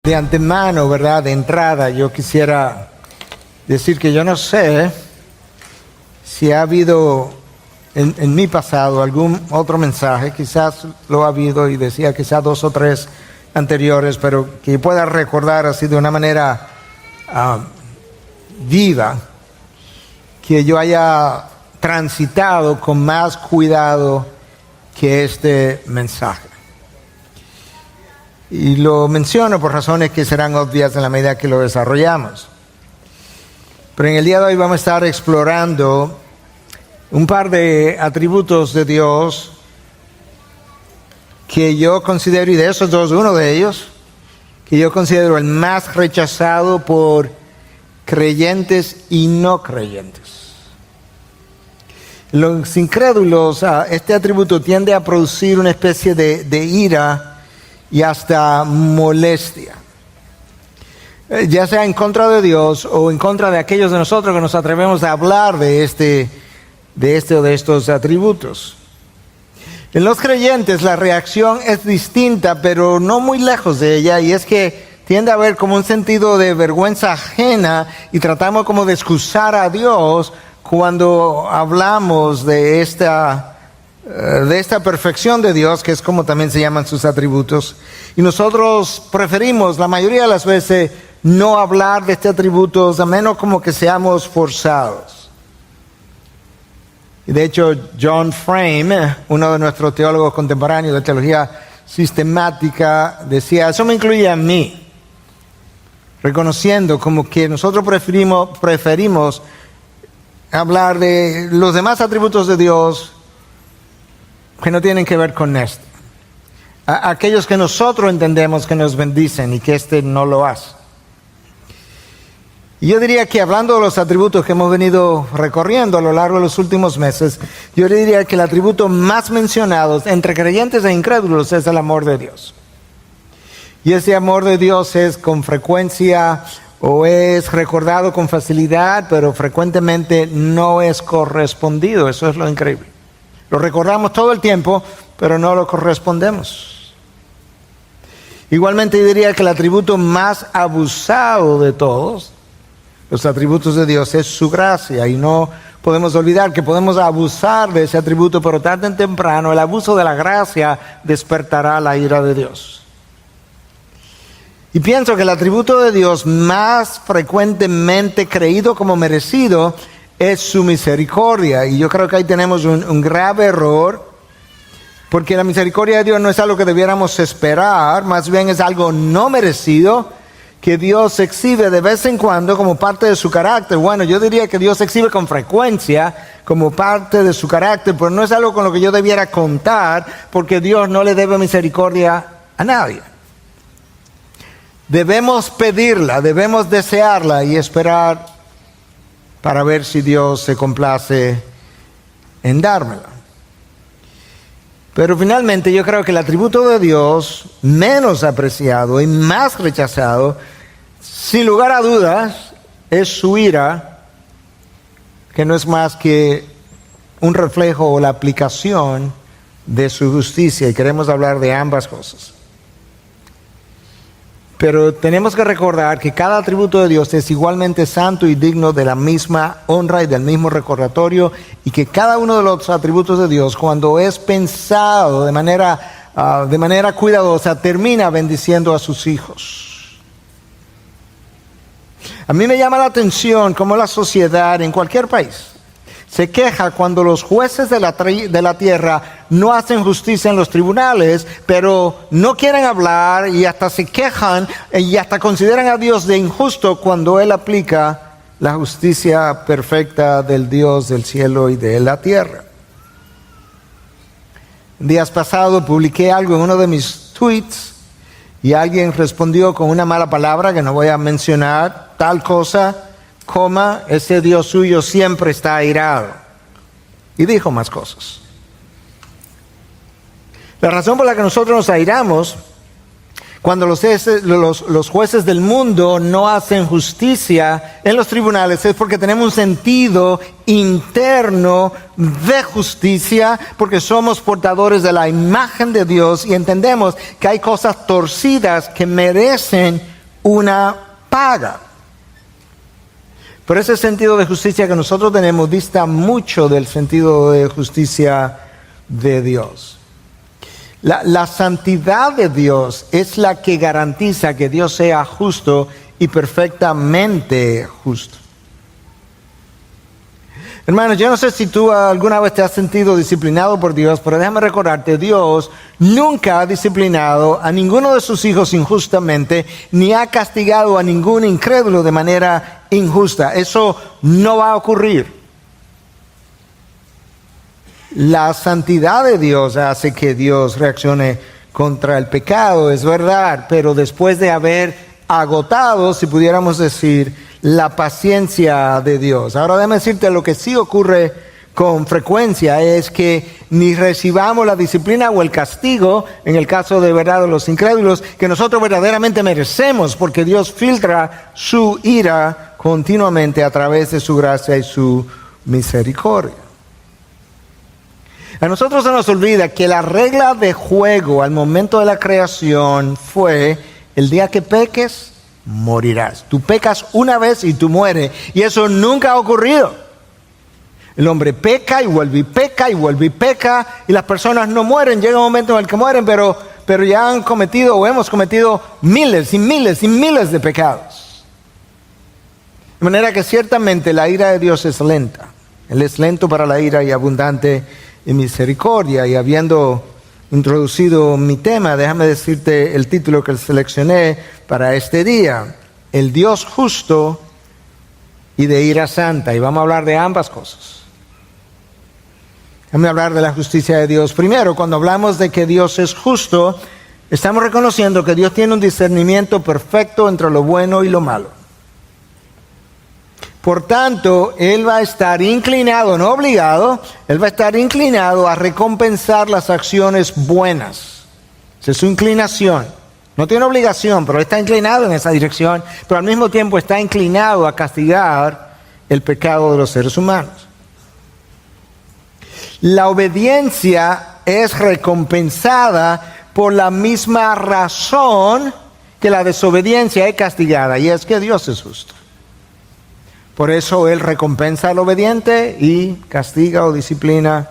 De antemano, ¿verdad? De entrada, yo quisiera decir que yo no sé si ha habido en mi pasado algún otro mensaje, quizás lo ha habido y decía quizás 2 o 3 anteriores, pero que pueda recordar así de una manera viva, que yo haya transitado con más cuidado que este mensaje. Y lo menciono por razones que serán obvias en la medida que lo desarrollamos. Pero en el día de hoy vamos a estar explorando un par de atributos de Dios que yo considero, y de esos dos, uno de ellos, que yo considero el más rechazado por creyentes y no creyentes. Los incrédulos, este atributo tiende a producir una especie de ira y hasta molestia, ya sea en contra de Dios o en contra de aquellos de nosotros que nos atrevemos a hablar de este o de estos atributos. En los creyentes la reacción es distinta, pero no muy lejos de ella, y es que tiende a haber como un sentido de vergüenza ajena y tratamos como de excusar a Dios cuando hablamos de esta perfección de Dios, que es como también se llaman sus atributos. Y nosotros preferimos, la mayoría de las veces, no hablar de este atributo, a menos como que seamos forzados. Y de hecho, John Frame, uno de nuestros teólogos contemporáneos de teología sistemática, decía, eso me incluye a mí, reconociendo como que nosotros preferimos hablar de los demás atributos de Dios que no tienen que ver con esto. Aquellos que nosotros entendemos que nos bendicen y que este no lo hace. Y yo diría que hablando de los atributos que hemos venido recorriendo a lo largo de los últimos meses, yo diría que el atributo más mencionado entre creyentes e incrédulos es el amor de Dios. Y ese amor de Dios es con frecuencia o es recordado con facilidad, pero frecuentemente no es correspondido. Eso es lo increíble. Lo recordamos todo el tiempo, pero no lo correspondemos. Igualmente yo diría que el atributo más abusado de todos los atributos de Dios es su gracia, y no podemos olvidar que podemos abusar de ese atributo, pero tarde o temprano el abuso de la gracia despertará la ira de Dios. Y pienso que el atributo de Dios más frecuentemente creído como merecido es su misericordia, y yo creo que ahí tenemos un grave error, porque la misericordia de Dios no es algo que debiéramos esperar, más bien es algo no merecido, que Dios exhibe de vez en cuando como parte de su carácter. Bueno, yo diría que Dios exhibe con frecuencia como parte de su carácter, pero no es algo con lo que yo debiera contar, porque Dios no le debe misericordia a nadie. Debemos pedirla, debemos desearla y esperar para ver si Dios se complace en dármela. Pero finalmente yo creo que el atributo de Dios menos apreciado y más rechazado, sin lugar a dudas, es su ira, que no es más que un reflejo o la aplicación de su justicia, y queremos hablar de ambas cosas. Pero tenemos que recordar que cada atributo de Dios es igualmente santo y digno de la misma honra y del mismo recordatorio, y que cada uno de los atributos de Dios, cuando es pensado de manera cuidadosa, termina bendiciendo a sus hijos. A mí me llama la atención cómo la sociedad en cualquier país se queja cuando los jueces de la tierra no hacen justicia en los tribunales, pero no quieren hablar y hasta se quejan y hasta consideran a Dios de injusto cuando Él aplica la justicia perfecta del Dios del cielo y de la tierra. Días pasados publiqué algo en uno de mis tweets y alguien respondió con una mala palabra que no voy a mencionar, tal cosa, ese Dios suyo siempre está airado. Y dijo más cosas. La razón por la que nosotros nos airamos cuando los jueces del mundo no hacen justicia en los tribunales es porque tenemos un sentido interno de justicia, porque somos portadores de la imagen de Dios y entendemos que hay cosas torcidas que merecen una paga. Pero ese sentido de justicia que nosotros tenemos dista mucho del sentido de justicia de Dios. La santidad de Dios es la que garantiza que Dios sea justo y perfectamente justo. Hermanos, yo no sé si tú alguna vez te has sentido disciplinado por Dios, pero déjame recordarte, Dios nunca ha disciplinado a ninguno de sus hijos injustamente, ni ha castigado a ningún incrédulo de manera injusta. Eso no va a ocurrir. La santidad de Dios hace que Dios reaccione contra el pecado, es verdad, pero después de haber agotado, si pudiéramos decir, la paciencia de Dios. Ahora déjame decirte, lo que sí ocurre con frecuencia es que ni recibamos la disciplina o el castigo, en el caso de verdad de los incrédulos, que nosotros verdaderamente merecemos, porque Dios filtra su ira continuamente a través de su gracia y su misericordia. A nosotros se nos olvida que la regla de juego al momento de la creación fue: el día que peques, morirás. Tú pecas una vez y tú mueres. Y eso nunca ha ocurrido. El hombre peca y vuelve y peca y vuelve y peca. Y las personas no mueren. Llega un momento en el que mueren, pero ya han cometido o hemos cometido miles y miles y miles de pecados. De manera que ciertamente la ira de Dios es lenta. Él es lento para la ira y abundante en misericordia. Y habiendo introducido mi tema, déjame decirte el título que seleccioné para este día: el Dios justo y de ira santa. Y vamos a hablar de ambas cosas. Déjame hablar de la justicia de Dios. Primero, cuando hablamos de que Dios es justo, estamos reconociendo que Dios tiene un discernimiento perfecto entre lo bueno y lo malo. Por tanto, Él va a estar inclinado, no obligado, Él va a estar inclinado a recompensar las acciones buenas. Esa es su inclinación. No tiene obligación, pero está inclinado en esa dirección, pero al mismo tiempo está inclinado a castigar el pecado de los seres humanos. La obediencia es recompensada por la misma razón que la desobediencia es castigada, y es que Dios es justo. Por eso Él recompensa al obediente y castiga o disciplina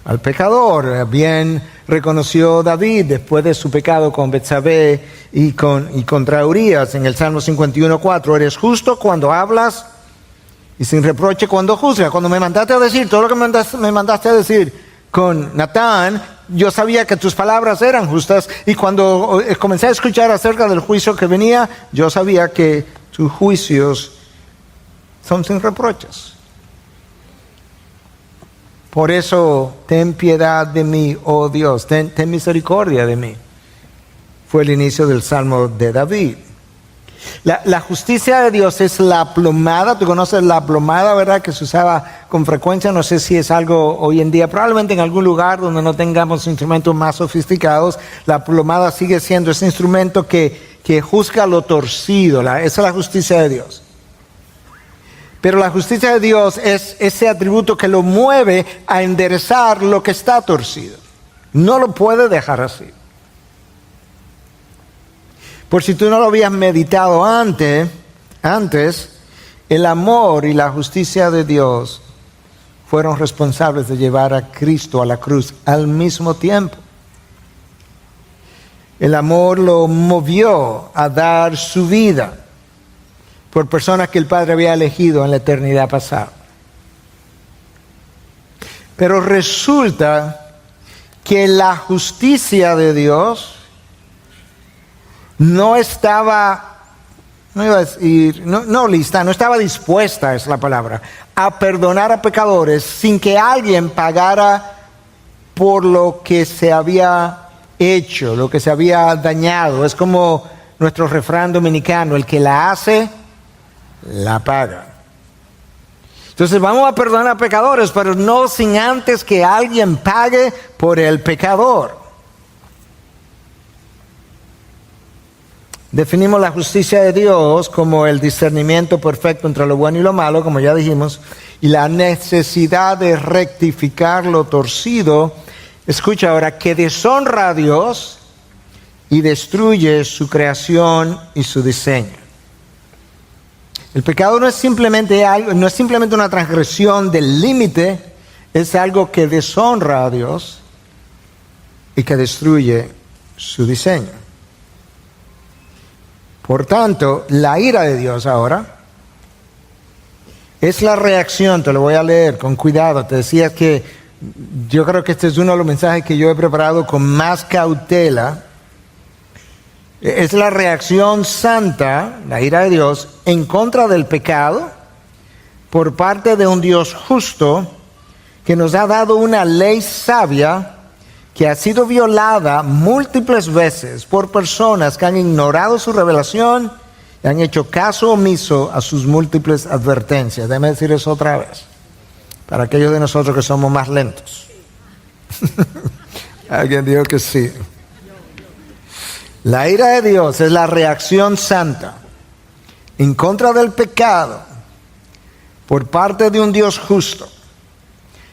al pecador. Bien reconoció David después de su pecado con Betsabé y contra Urías en el Salmo 51:4. Eres justo cuando hablas y sin reproche cuando juzgas. Cuando me mandaste a decir todo lo que me mandaste a decir con Natán, yo sabía que tus palabras eran justas, y cuando comencé a escuchar acerca del juicio que venía, yo sabía que tus juicios son sin reproches. Por eso, ten piedad de mí, oh Dios, ten misericordia de mí. Fue el inicio del Salmo de David. La justicia de Dios es la plomada. Tú conoces la plomada, ¿verdad? Que se usaba con frecuencia. No sé si es algo hoy en día. Probablemente en algún lugar donde no tengamos instrumentos más sofisticados, la plomada sigue siendo ese instrumento que juzga lo torcido. Esa es la justicia de Dios. Pero la justicia de Dios es ese atributo que lo mueve a enderezar lo que está torcido. No lo puede dejar así. Por si tú no lo habías meditado antes, el amor y la justicia de Dios fueron responsables de llevar a Cristo a la cruz al mismo tiempo. El amor lo movió a dar su vida por personas que el Padre había elegido en la eternidad pasada. Pero resulta que la justicia de Dios no estaba, no estaba dispuesta, es la palabra, a perdonar a pecadores sin que alguien pagara por lo que se había hecho, lo que se había dañado. Es como nuestro refrán dominicano: el que la hace, la paga. Entonces vamos a perdonar a pecadores, pero no sin antes que alguien pague por el pecador. Definimos la justicia de Dios como el discernimiento perfecto entre lo bueno y lo malo, como ya dijimos, y la necesidad de rectificar lo torcido. Escucha ahora, que deshonra a Dios y destruye su creación y su diseño. El pecado no es simplemente una transgresión del límite, es algo que deshonra a Dios y que destruye su diseño. Por tanto, la ira de Dios ahora es la reacción, te lo voy a leer con cuidado. Te decía que yo creo que este es uno de los mensajes que yo he preparado con más cautela. Es la reacción santa, la ira de Dios, en contra del pecado por parte de un Dios justo que nos ha dado una ley sabia que ha sido violada múltiples veces por personas que han ignorado su revelación y han hecho caso omiso a sus múltiples advertencias. Déjame decir eso otra vez, para aquellos de nosotros que somos más lentos. Alguien dijo que sí. La ira de Dios es la reacción santa en contra del pecado por parte de un Dios justo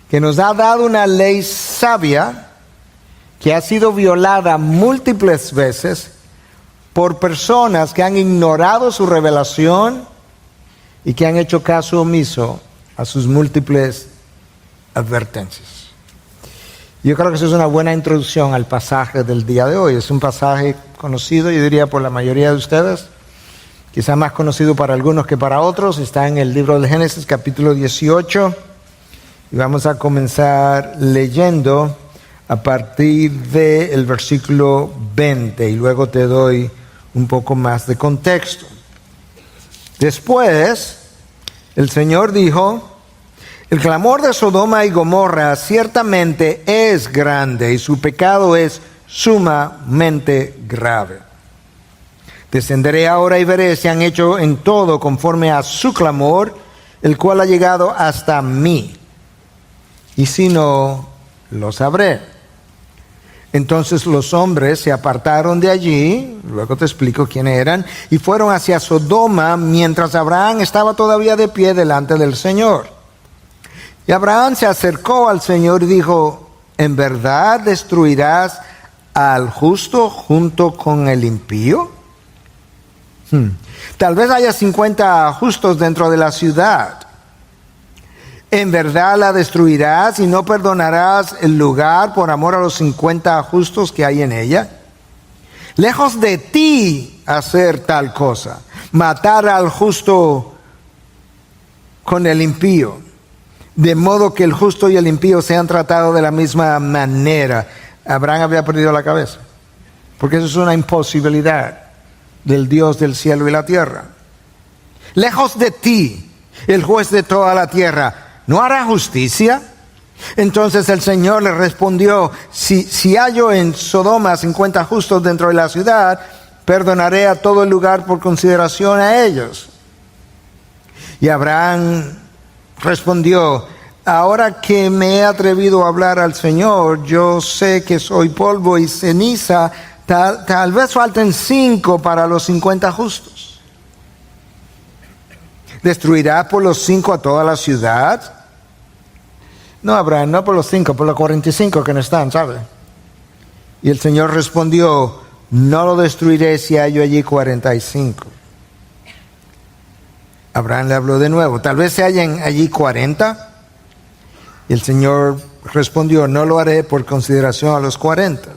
que nos ha dado una ley sabia que ha sido violada múltiples veces por personas que han ignorado su revelación y que han hecho caso omiso a sus múltiples advertencias. Yo creo que eso es una buena introducción al pasaje del día de hoy. Es un pasaje conocido, yo diría, por la mayoría de ustedes, quizá más conocido para algunos que para otros. Está en el libro del Génesis, capítulo 18, y vamos a comenzar leyendo a partir del versículo 20, y luego te doy un poco más de contexto. Después, el Señor dijo: el clamor de Sodoma y Gomorra ciertamente es grande y su pecado es sumamente grave. Descenderé ahora y veré si han hecho en todo conforme a su clamor, el cual ha llegado hasta mí. Y si no, lo sabré. Entonces los hombres se apartaron de allí, luego te explico quiénes eran, y fueron hacia Sodoma mientras Abraham estaba todavía de pie delante del Señor. Y Abraham se acercó al Señor y dijo: ¿en verdad destruirás al justo junto con el impío? Tal vez haya 50 justos dentro de la ciudad. ¿En verdad la destruirás y no perdonarás el lugar por amor a los 50 justos que hay en ella? Lejos de ti hacer tal cosa, matar al justo con el impío, de modo que el justo y el impío sean tratados de la misma manera. Abraham había perdido la cabeza, porque eso es una imposibilidad del Dios del cielo y la tierra. Lejos de ti, el juez de toda la tierra, ¿no hará justicia? Entonces el Señor le respondió: si hallo en Sodoma 50 justos dentro de la ciudad, perdonaré a todo el lugar por consideración a ellos. Y Abraham respondió: ahora que me he atrevido a hablar al Señor, yo sé que soy polvo y ceniza, tal vez falten 5 para los 50 justos. ¿Destruirá por los 5 a toda la ciudad? No, Abraham, no por los 5, por los 45 que no están, ¿sabe? Y el Señor respondió: no lo destruiré si hallo allí 45. Abraham le habló de nuevo: tal vez se hallen allí 40. Y el Señor respondió: no lo haré por consideración a los 40.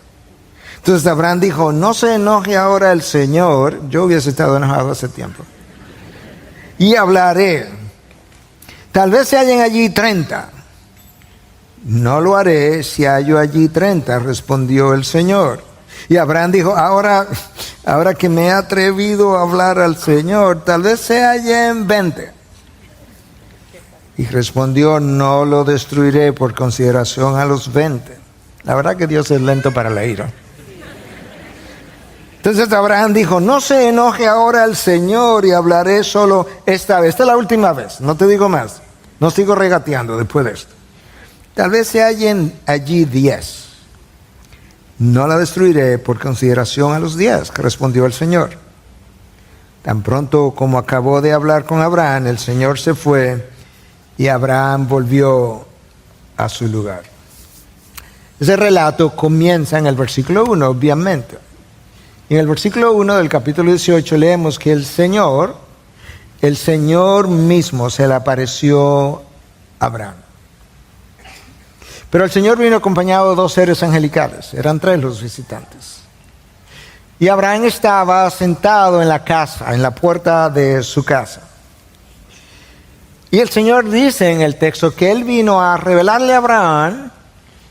Entonces Abraham dijo: no se enoje ahora el Señor. Yo hubiese estado enojado hace tiempo. Y hablaré: tal vez se hallen allí 30. No lo haré si hallo allí 30, respondió el Señor. Y Abraham dijo: ahora que me he atrevido a hablar al Señor, tal vez se hallen 20. Y respondió: no lo destruiré por consideración a los 20. La verdad que Dios es lento para la ira. Entonces Abraham dijo: no se enoje ahora el Señor, y hablaré solo esta vez. Esta es la última vez, no te digo más. No sigo regateando después de esto. Tal vez se hallen allí 10. No la destruiré por consideración a los 10, respondió el Señor. Tan pronto como acabó de hablar con Abraham, el Señor se fue y Abraham volvió a su lugar. Ese relato comienza en el versículo 1, obviamente. En el versículo 1 del capítulo 18 leemos que el Señor mismo se le apareció a Abraham. Pero el Señor vino acompañado de 2 seres angelicales, eran 3 los visitantes. Y Abraham estaba sentado en la casa, en la puerta de su casa. Y el Señor dice en el texto que Él vino a revelarle a Abraham,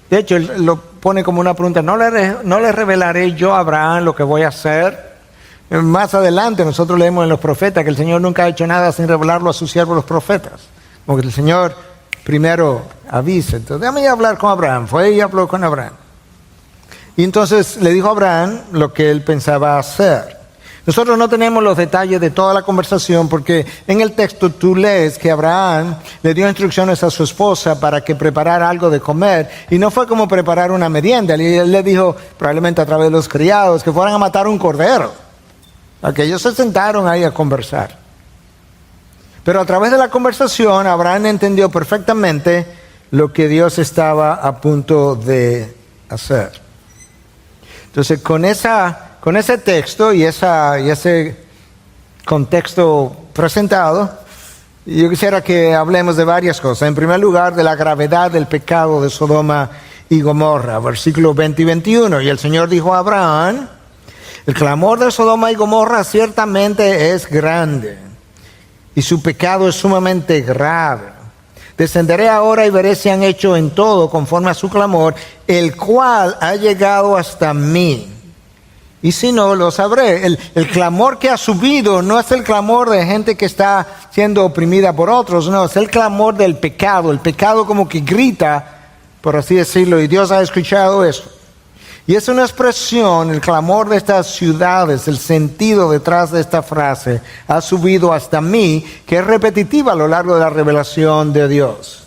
de hecho Él lo pone como una pregunta, ¿no le revelaré yo a Abraham lo que voy a hacer? Más adelante nosotros leemos en los profetas que el Señor nunca ha hecho nada sin revelarlo a sus siervos los profetas. Como que el Señor primero avisa. Entonces, déjame hablar con Abraham. Fue y habló con Abraham. Y entonces le dijo a Abraham lo que él pensaba hacer. Nosotros no tenemos los detalles de toda la conversación porque en el texto tú lees que Abraham le dio instrucciones a su esposa para que preparara algo de comer y no fue como preparar una merienda. Él le dijo, probablemente a través de los criados, que fueran a matar un cordero. A que ellos se sentaron ahí a conversar. Pero a través de la conversación Abraham entendió perfectamente lo que Dios estaba a punto de hacer. Entonces con ese texto y ese contexto presentado, yo quisiera que hablemos de varias cosas. En primer lugar, de la gravedad del pecado de Sodoma y Gomorra, versículos 20 y 21. Y el Señor dijo a Abraham, el clamor de Sodoma y Gomorra ciertamente es grande, y su pecado es sumamente grave. Descenderé ahora y veré si han hecho en todo conforme a su clamor, el cual ha llegado hasta mí. Y si no, lo sabré. El clamor que ha subido no es el clamor de gente que está siendo oprimida por otros, no, es el clamor del pecado. El pecado como que grita, por así decirlo, y Dios ha escuchado eso. Y es una expresión, el clamor de estas ciudades, el sentido detrás de esta frase, ha subido hasta mí, que es repetitiva a lo largo de la revelación de Dios.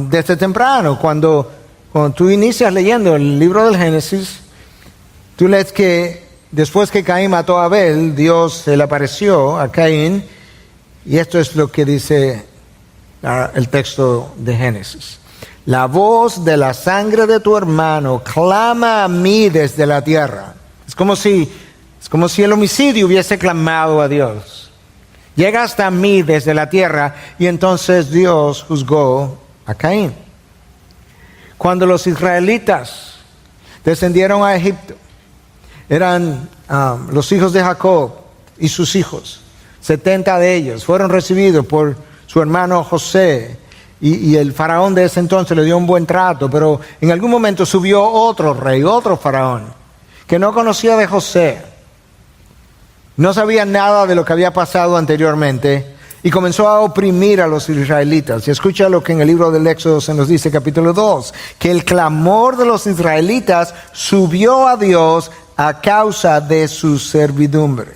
Desde temprano, cuando tú inicias leyendo el libro del Génesis, tú lees que después que Caín mató a Abel, Dios se le apareció a Caín, y esto es lo que dice el texto de Génesis. La voz de la sangre de tu hermano clama a mí desde la tierra. Es como si el homicidio hubiese clamado a Dios. Llega hasta mí desde la tierra, y entonces Dios juzgó a Caín. Cuando los israelitas descendieron a Egipto, eran los hijos de Jacob y sus hijos. 70 de ellos fueron recibidos por su hermano José. Y el faraón de ese entonces le dio un buen trato, pero en algún momento subió otro rey, otro faraón, que no conocía de José, no sabía nada de lo que había pasado anteriormente, y comenzó a oprimir a los israelitas. Y escucha lo que en el libro del Éxodo se nos dice, capítulo 2, que el clamor de los israelitas subió a Dios a causa de su servidumbre.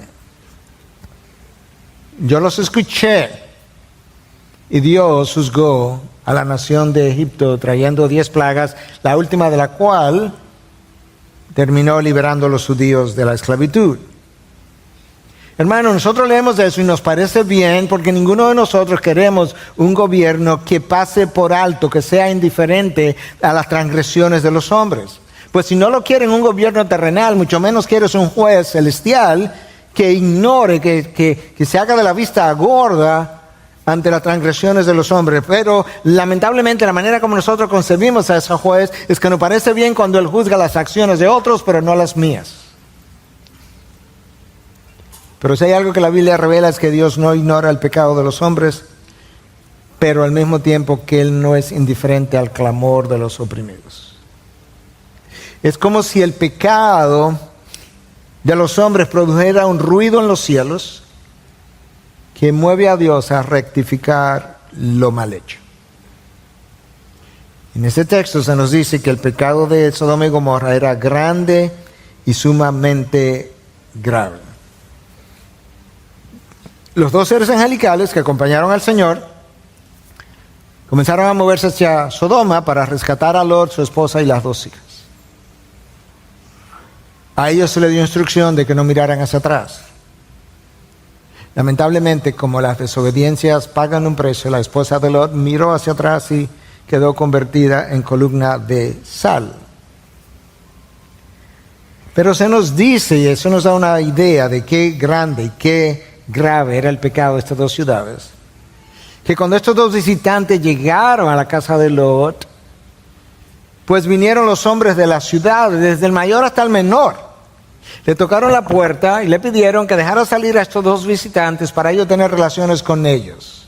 Yo los escuché. Y Dios juzgó a la nación de Egipto trayendo 10 plagas, la última de la cual terminó liberando a los judíos de la esclavitud. Hermano, nosotros leemos de eso y nos parece bien porque ninguno de nosotros queremos un gobierno que pase por alto, que sea indiferente a las transgresiones de los hombres. Pues si no lo quieren un gobierno terrenal, mucho menos quieres un juez celestial que ignore, que se haga de la vista gorda ante las transgresiones de los hombres. Pero lamentablemente la manera como nosotros concebimos a ese juez es que nos parece bien cuando él juzga las acciones de otros, pero no las mías. Pero si hay algo que la Biblia revela es que Dios no ignora el pecado de los hombres, pero al mismo tiempo que Él no es indiferente al clamor de los oprimidos. Es como si el pecado de los hombres produjera un ruido en los cielos que mueve a Dios a rectificar lo mal hecho. En ese texto se nos dice que el pecado de Sodoma y Gomorra era grande y sumamente grave. Los 2 seres angelicales que acompañaron al Señor comenzaron a moverse hacia Sodoma para rescatar a Lot, su esposa y las 2 hijas. A ellos se les dio instrucción de que no miraran hacia atrás. Lamentablemente, como las desobediencias pagan un precio, la esposa de Lot miró hacia atrás y quedó convertida en columna de sal. Pero se nos dice, y eso nos da una idea de qué grande y qué grave era el pecado de estas dos ciudades, que cuando estos dos visitantes llegaron a la casa de Lot, pues vinieron los hombres de la ciudad, desde el mayor hasta el menor. Le tocaron la puerta y le pidieron que dejara salir a estos dos visitantes para ellos tener relaciones con ellos.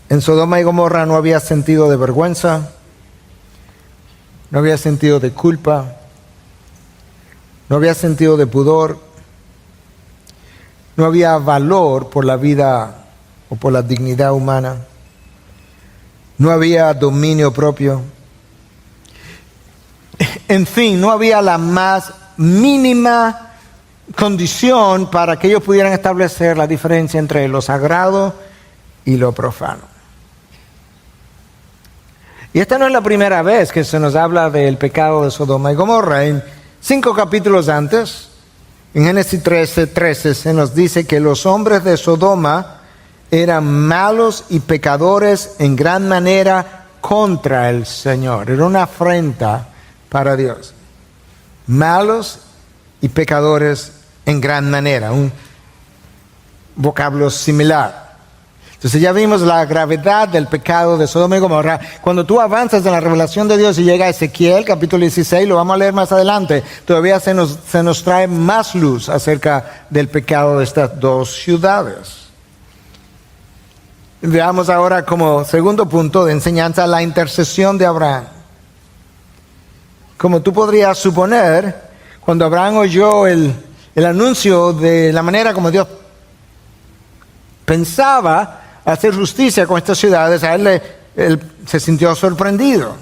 En Sodoma y Gomorra no había sentido de vergüenza, no había sentido de culpa, no había sentido de pudor, no había valor por la vida o por la dignidad humana, no había dominio propio. En fin, no había la más mínima condición para que ellos pudieran establecer la diferencia entre lo sagrado y lo profano. Y esta no es la primera vez que se nos habla del pecado de Sodoma y Gomorra. En 5 capítulos antes, en Génesis 13, se nos dice que los hombres de Sodoma eran malos y pecadores en gran manera contra el Señor. Era una afrenta para Dios. Malos y pecadores en gran manera. Un vocablo similar. Entonces ya vimos la gravedad del pecado de Sodoma y Gomorra. Cuando tú avanzas en la revelación de Dios y llega a Ezequiel, capítulo 16, lo vamos a leer más adelante, todavía se nos trae más luz acerca del pecado de estas dos ciudades. Veamos ahora como segundo punto de enseñanza la intercesión de Abraham. Como tú podrías suponer, cuando Abraham oyó el anuncio de la manera como Dios pensaba hacer justicia con estas ciudades, a él se sintió sorprendido.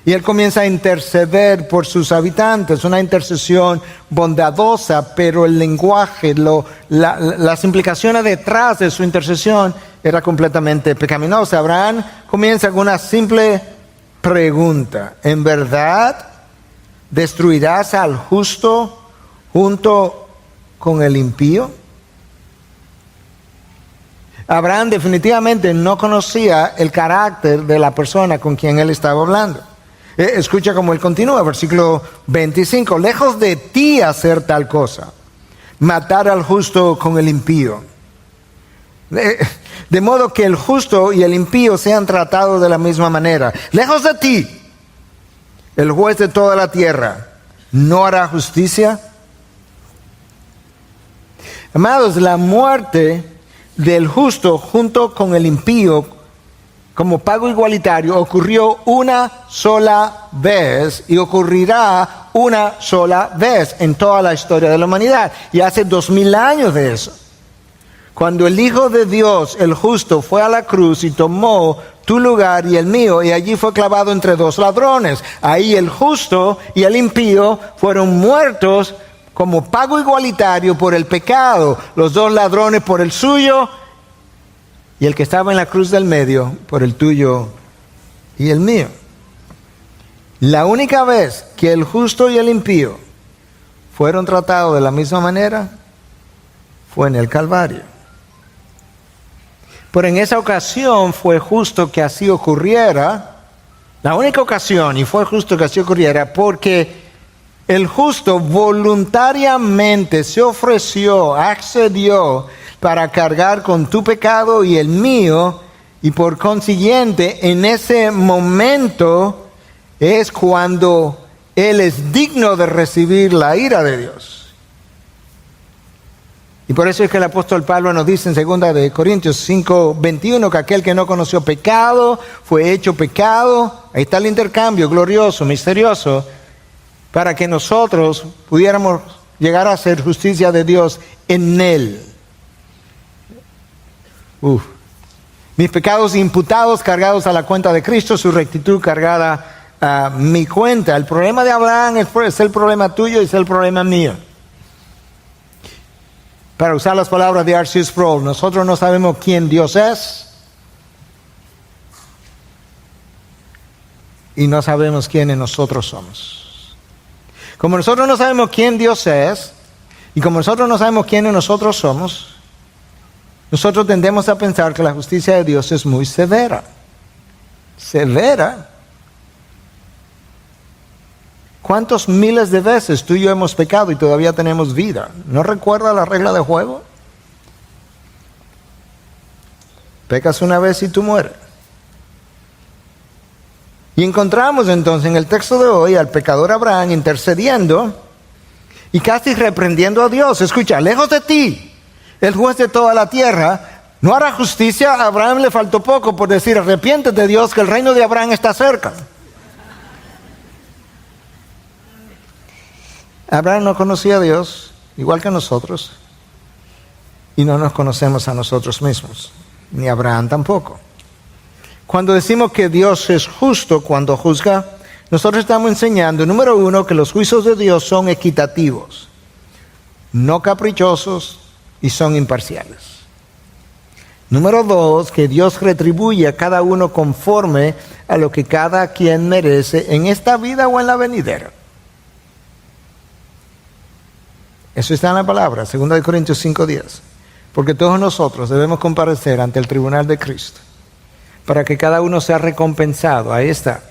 Y él comienza a interceder por sus habitantes, una intercesión bondadosa, pero el lenguaje, las implicaciones detrás de su intercesión era completamente pecaminosa. Abraham comienza con una simple pregunta: ¿en verdad destruirás al justo junto con el impío? Abraham definitivamente no conocía el carácter de la persona con quien él estaba hablando. Escucha cómo él continúa, versículo 25. Lejos de ti hacer tal cosa, matar al justo con el impío. De modo que el justo y el impío sean tratados de la misma manera. Lejos de ti, el juez de toda la tierra, ¿no hará justicia? Amados, la muerte del justo junto con el impío como pago igualitario ocurrió una sola vez y ocurrirá una sola vez en toda la historia de la humanidad, y hace 2000 años de eso, cuando el Hijo de Dios, el justo, fue a la cruz y tomó tu lugar y el mío, y allí fue clavado entre dos ladrones. Ahí el justo y el impío fueron muertos como pago igualitario por el pecado, los dos ladrones por el suyo y el que estaba en la cruz del medio por el tuyo y el mío. La única vez que el justo y el impío fueron tratados de la misma manera fue en el Calvario. Pero en esa ocasión fue justo que así ocurriera, la única ocasión, y fue justo que así ocurriera porque el justo voluntariamente se ofreció, accedió para cargar con tu pecado y el mío, y por consiguiente en ese momento es cuando él es digno de recibir la ira de Dios. Y por eso es que el apóstol Pablo nos dice en 2 de Corintios 5:21 que aquel que no conoció pecado fue hecho pecado. Ahí está el intercambio glorioso, misterioso, para que nosotros pudiéramos llegar a hacer justicia de Dios en él. Mis pecados imputados, cargados a la cuenta de Cristo, su rectitud cargada a mi cuenta. El problema de Abraham es el problema tuyo y es el problema mío. Para usar las palabras de R.C. Sproul, nosotros no sabemos quién Dios es y no sabemos quiénes nosotros somos. Como nosotros no sabemos quién Dios es y como nosotros no sabemos quiénes nosotros somos, nosotros tendemos a pensar que la justicia de Dios es muy severa. Severa. ¿Cuántos miles de veces tú y yo hemos pecado y todavía tenemos vida? ¿No recuerda la regla de juego? Pecas una vez y tú mueres. Y encontramos entonces en el texto de hoy al pecador Abraham intercediendo y casi reprendiendo a Dios. Escucha, lejos de ti, el juez de toda la tierra, ¿no hará justicia? A Abraham le faltó poco por decir, arrepiéntete, Dios, que el reino de Abraham está cerca. Abraham no conocía a Dios, igual que nosotros, y no nos conocemos a nosotros mismos, ni Abraham tampoco. Cuando decimos que Dios es justo cuando juzga, nosotros estamos enseñando, número uno, que los juicios de Dios son equitativos, no caprichosos y son imparciales. Número dos, que Dios retribuye a cada uno conforme a lo que cada quien merece en esta vida o en la venidera. Eso está en la palabra, 2 Corintios 5:10. Porque todos nosotros debemos comparecer ante el tribunal de Cristo para que cada uno sea recompensado, ahí está,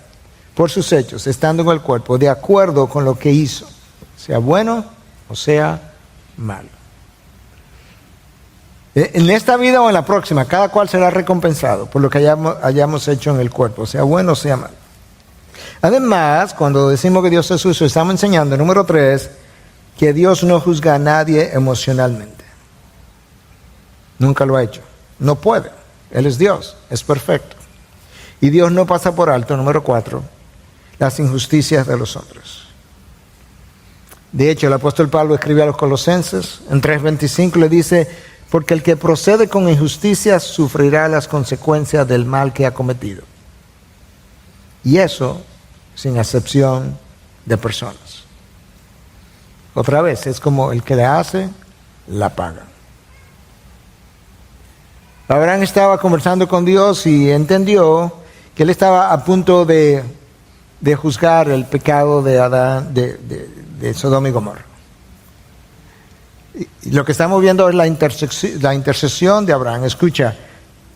por sus hechos, estando en el cuerpo, de acuerdo con lo que hizo, sea bueno o sea malo. En esta vida o en la próxima, cada cual será recompensado por lo que hayamos hecho en el cuerpo, sea bueno o sea malo. Además, cuando decimos que Dios es justo, estamos enseñando, número 3, que Dios no juzga a nadie emocionalmente. Nunca lo ha hecho. No puede. Él es Dios, es perfecto. Y Dios no pasa por alto, número 4, las injusticias de los hombres. De hecho, el apóstol Pablo escribe a los Colosenses, en 3:25 le dice, porque el que procede con injusticia sufrirá las consecuencias del mal que ha cometido. Y eso sin acepción de personas. Otra vez, es como el que la hace, la paga. Abraham estaba conversando con Dios y entendió que él estaba a punto de juzgar el pecado de Adán, de Sodoma y Gomorra. Y lo que estamos viendo es la intercesión de Abraham. Escucha,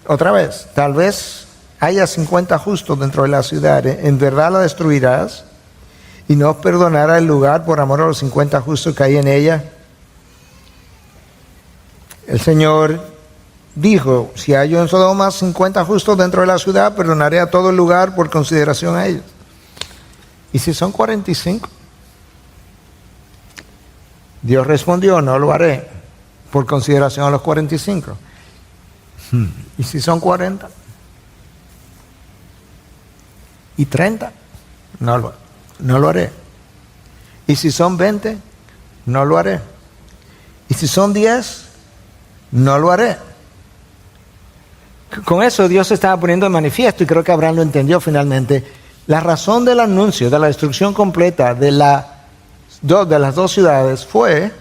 otra vez, tal vez haya 50 justos dentro de la ciudad, ¿en verdad la destruirás? ¿Y no perdonará el lugar por amor a los 50 justos que hay en ella? El Señor dijo, si hay en Sodoma 50 justos dentro de la ciudad, perdonaré a todo el lugar por consideración a ellos. ¿Y si son 45? Dios respondió, no lo haré por consideración a los 45. ¿Y si son 40? ¿Y 30? No lo haré. ¿Y si son 20? No lo haré. ¿Y si son 10? No lo haré. Con eso Dios se estaba poniendo de manifiesto, y creo que Abraham lo entendió finalmente, la razón del anuncio de la destrucción completa de las dos ciudades fue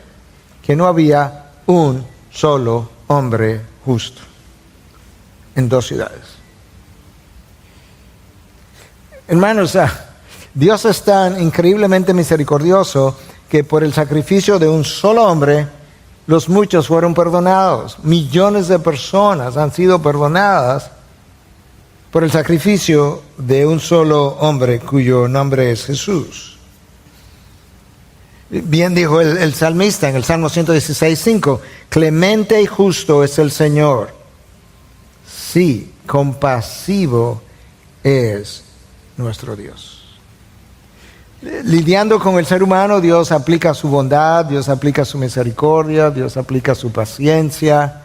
que no había un solo hombre justo en dos ciudades. Hermanos, Dios es tan increíblemente misericordioso que por el sacrificio de un solo hombre, los muchos fueron perdonados. Millones de personas han sido perdonadas por el sacrificio de un solo hombre cuyo nombre es Jesús. Bien dijo el salmista en el Salmo 116:5, clemente y justo es el Señor. Sí, compasivo es nuestro Dios. Lidiando con el ser humano, Dios aplica su bondad, Dios aplica su misericordia, Dios aplica su paciencia.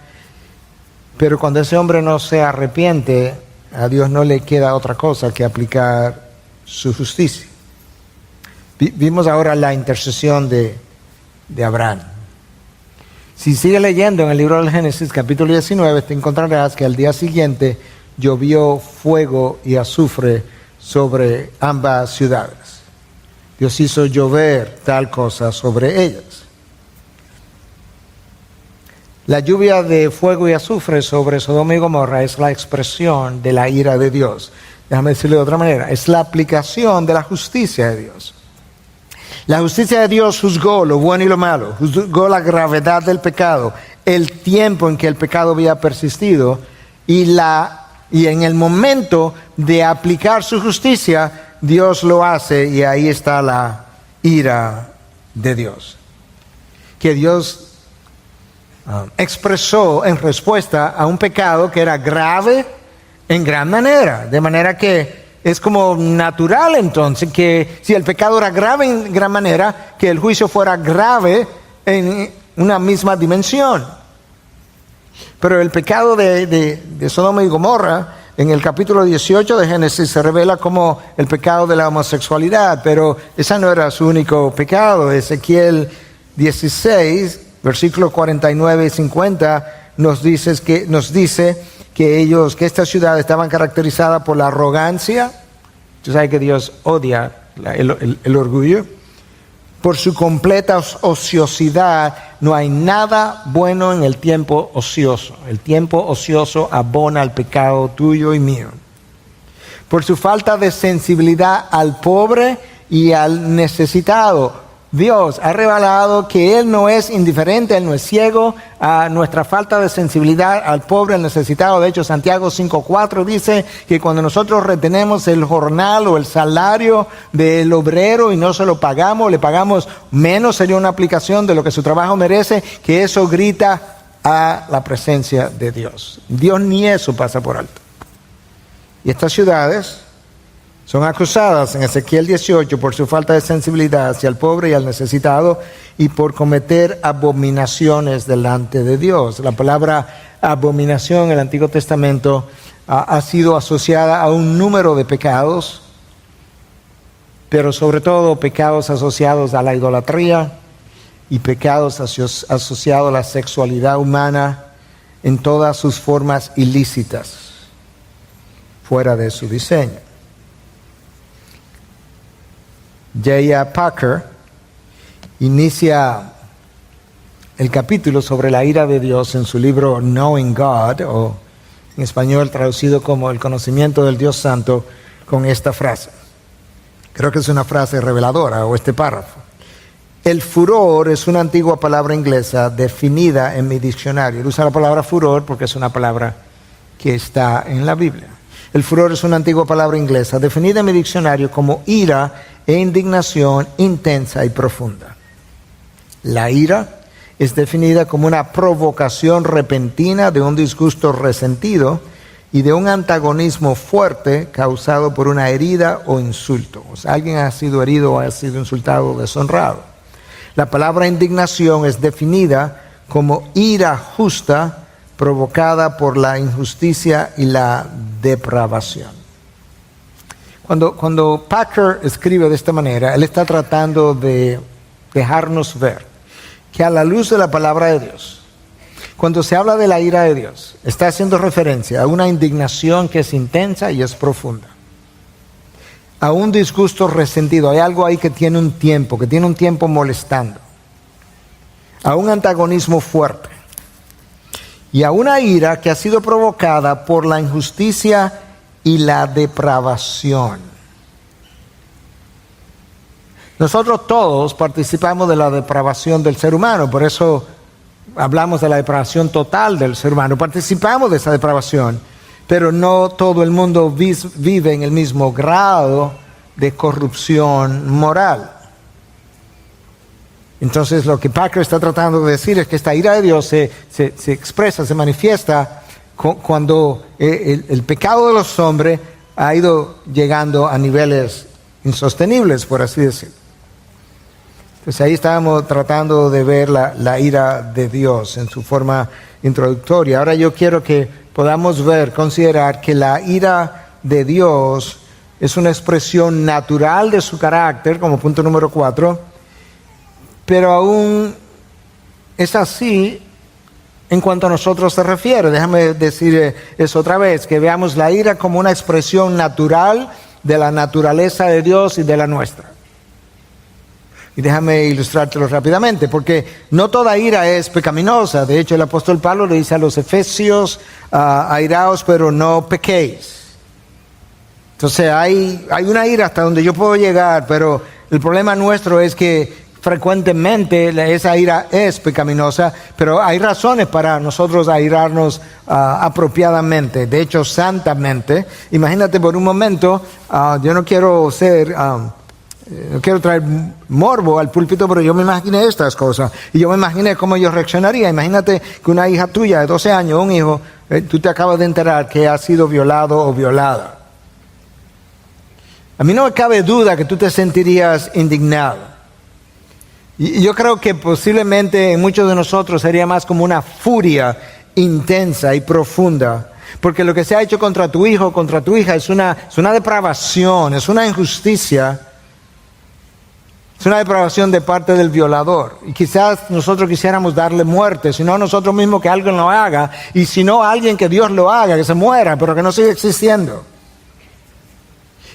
Pero cuando ese hombre no se arrepiente, a Dios no le queda otra cosa que aplicar su justicia. Vimos ahora la intercesión de Abraham. Si sigues leyendo en el libro del Génesis, capítulo 19, te encontrarás que al día siguiente llovió fuego y azufre sobre ambas ciudades. Dios hizo llover tal cosa sobre ellas. La lluvia de fuego y azufre sobre Sodoma y Gomorra es la expresión de la ira de Dios. Déjame decirlo de otra manera, es la aplicación de la justicia de Dios. La justicia de Dios juzgó lo bueno y lo malo, juzgó la gravedad del pecado, el tiempo en que el pecado había persistido y en el momento de aplicar su justicia, Dios lo hace y ahí está la ira de Dios, que Dios expresó en respuesta a un pecado que era grave en gran manera, de manera que es como natural entonces que si el pecado era grave en gran manera, que el juicio fuera grave en una misma dimensión. Pero el pecado de Sodoma y Gomorra, en el capítulo 18 de Génesis, se revela como el pecado de la homosexualidad, pero ese no era su único pecado. Ezequiel 16, versículos 49 y 50, nos dice que esta ciudad estaba caracterizada por la arrogancia. Tú sabes que Dios odia el orgullo. Por su completa ociosidad. No hay nada bueno en el tiempo ocioso. El tiempo ocioso abona al pecado tuyo y mío. Por su falta de sensibilidad al pobre y al necesitado. Dios ha revelado que Él no es indiferente, Él no es ciego a nuestra falta de sensibilidad al pobre, al necesitado. De hecho, Santiago 5:4 dice que cuando nosotros retenemos el jornal o el salario del obrero y no se lo pagamos, le pagamos menos, sería una aplicación de lo que su trabajo merece, que eso grita a la presencia de Dios. Dios ni eso pasa por alto. Y estas ciudades son acusadas en Ezequiel 18 por su falta de sensibilidad hacia el pobre y al necesitado y por cometer abominaciones delante de Dios. La palabra abominación en el Antiguo Testamento ha sido asociada a un número de pecados, pero sobre todo pecados asociados a la idolatría y pecados asociados a la sexualidad humana en todas sus formas ilícitas, fuera de su diseño. J.I. Packer inicia el capítulo sobre la ira de Dios en su libro Knowing God, o en español traducido como El conocimiento del Dios Santo, con esta frase. Creo que es una frase reveladora, o este párrafo. El furor es una antigua palabra inglesa definida en mi diccionario. Él usa la palabra furor porque es una palabra que está en la Biblia. El furor es una antigua palabra inglesa definida en mi diccionario como ira e indignación intensa y profunda. La ira es definida como una provocación repentina de un disgusto resentido y de un antagonismo fuerte causado por una herida o insulto. O sea, alguien ha sido herido o ha sido insultado o deshonrado. La palabra indignación es definida como ira justa provocada por la injusticia y la depravación. Cuando Packer escribe de esta manera, él está tratando de dejarnos ver que a la luz de la palabra de Dios, cuando se habla de la ira de Dios, está haciendo referencia a una indignación que es intensa y es profunda, a un disgusto resentido. Hay algo ahí que tiene un tiempo molestando, a un antagonismo fuerte y a una ira que ha sido provocada por la injusticia y la depravación. Nosotros todos participamos de la depravación del ser humano, por eso hablamos de la depravación total del ser humano. Participamos de esa depravación, pero no todo el mundo vive en el mismo grado de corrupción moral. Entonces lo que Packer está tratando de decir es que esta ira de Dios se expresa, se manifiesta cuando el pecado de los hombres ha ido llegando a niveles insostenibles, por así decirlo. Entonces ahí estábamos tratando de ver la ira de Dios en su forma introductoria. Ahora yo quiero que podamos considerar que la ira de Dios es una expresión natural de su carácter, como punto número 4, pero aún es así en cuanto a nosotros se refiere. Déjame decir eso otra vez, que veamos la ira como una expresión natural de la naturaleza de Dios y de la nuestra. Y déjame ilustrártelo rápidamente, porque no toda ira es pecaminosa. De hecho, el apóstol Pablo le dice a los efesios, airaos, pero no pequéis. Entonces hay una ira hasta donde yo puedo llegar, pero el problema nuestro es que frecuentemente esa ira es pecaminosa, pero hay razones para nosotros airarnos apropiadamente, de hecho santamente. Imagínate por un momento, yo no quiero ser no quiero traer morbo al púlpito, pero yo me imaginé estas cosas. Y yo me imaginé cómo yo reaccionaría. Imagínate que una hija tuya de 12 años, un hijo, tú te acabas de enterar que ha sido violado o violada. A mí no me cabe duda que tú te sentirías indignado. Y yo creo que posiblemente en muchos de nosotros sería más como una furia intensa y profunda. Porque lo que se ha hecho contra tu hijo, contra tu hija, es una depravación, es una injusticia. Es una depravación de parte del violador. Y quizás nosotros quisiéramos darle muerte, si no nosotros mismos que alguien lo haga, y si no alguien que Dios lo haga, que se muera, pero que no siga existiendo.